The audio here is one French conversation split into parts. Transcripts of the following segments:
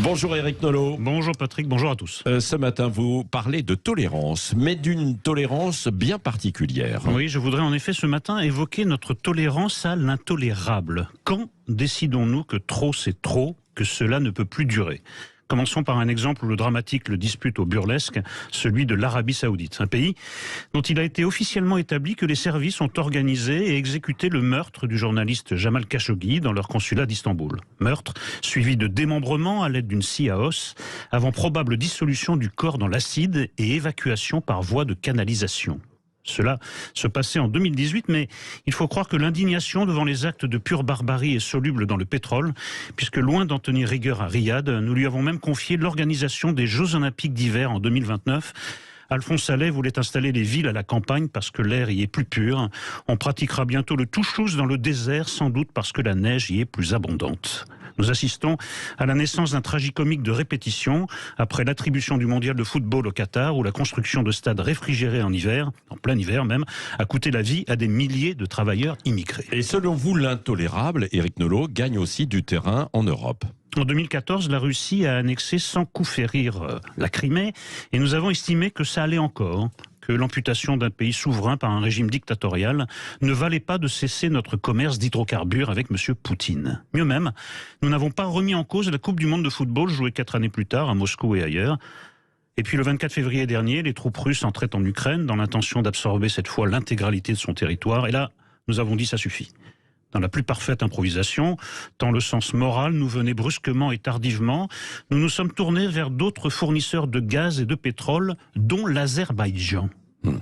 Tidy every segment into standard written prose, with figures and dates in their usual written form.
Bonjour Éric Nolot. Bonjour Patrick, bonjour à tous. Ce matin, vous parlez de tolérance, mais d'une tolérance bien particulière. Oui, je voudrais en effet ce matin évoquer notre tolérance à l'intolérable. Quand décidons-nous que trop c'est trop, que cela ne peut plus durer ? Commençons par un exemple où le dramatique le dispute au burlesque, celui de l'Arabie Saoudite. Un pays dont il a été officiellement établi que les services ont organisé et exécuté le meurtre du journaliste Jamal Khashoggi dans leur consulat d'Istanbul. Meurtre suivi de démembrement à l'aide d'une scie à os, avant probable dissolution du corps dans l'acide et évacuation par voie de canalisation. Cela se passait en 2018, mais il faut croire que l'indignation devant les actes de pure barbarie est soluble dans le pétrole, puisque loin d'en tenir rigueur à Riyad, nous lui avons même confié l'organisation des Jeux Olympiques d'hiver en 2029. Alphonse Allais voulait installer les villes à la campagne parce que l'air y est plus pur. On pratiquera bientôt le touchous dans le désert, sans doute parce que la neige y est plus abondante. Nous assistons à la naissance d'un tragicomique de répétition, après l'attribution du mondial de football au Qatar, où la construction de stades réfrigérés en hiver, en plein hiver même, a coûté la vie à des milliers de travailleurs immigrés. Et selon vous, l'intolérable, Éric Nolot, gagne aussi du terrain en Europe. En 2014, la Russie a annexé sans coup férir la Crimée, et nous avons estimé que ça allait encore, que l'amputation d'un pays souverain par un régime dictatorial ne valait pas de cesser notre commerce d'hydrocarbures avec M. Poutine. Mieux même, nous n'avons pas remis en cause la Coupe du monde de football jouée 4 années plus tard à Moscou et ailleurs. Et puis le 24 février dernier, les troupes russes entraient en Ukraine dans l'intention d'absorber cette fois l'intégralité de son territoire. Et là, nous avons dit ça suffit. Dans la plus parfaite improvisation, tant le sens moral nous venait brusquement et tardivement, nous nous sommes tournés vers d'autres fournisseurs de gaz et de pétrole, dont l'Azerbaïdjan.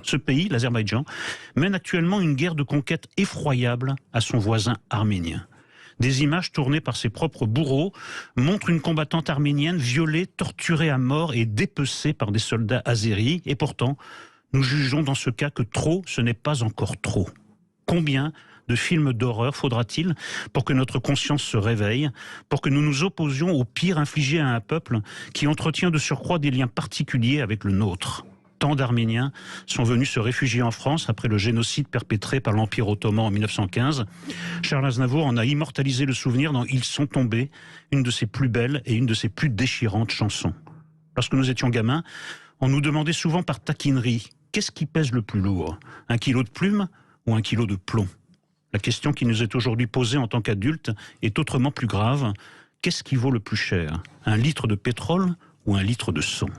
Ce pays, l'Azerbaïdjan, mène actuellement une guerre de conquête effroyable à son voisin arménien. Des images tournées par ses propres bourreaux montrent une combattante arménienne violée, torturée à mort et dépecée par des soldats azéris. Et pourtant, nous jugeons dans ce cas que trop, ce n'est pas encore trop. Combien de films d'horreur faudra-t-il pour que notre conscience se réveille, pour que nous nous opposions au pire infligé à un peuple qui entretient de surcroît des liens particuliers avec le nôtre ? Tant d'Arméniens sont venus se réfugier en France après le génocide perpétré par l'Empire ottoman en 1915. Charles Aznavour en a immortalisé le souvenir dans « Ils sont tombés », une de ses plus belles et une de ses plus déchirantes chansons. Lorsque nous étions gamins, on nous demandait souvent par taquinerie « Qu'est-ce qui pèse le plus lourd ? Un kilo de plumes ou un kilo de plomb ?» La question qui nous est aujourd'hui posée en tant qu'adultes est autrement plus grave. Qu'est-ce qui vaut le plus cher ? Un litre de pétrole ou un litre de sang ?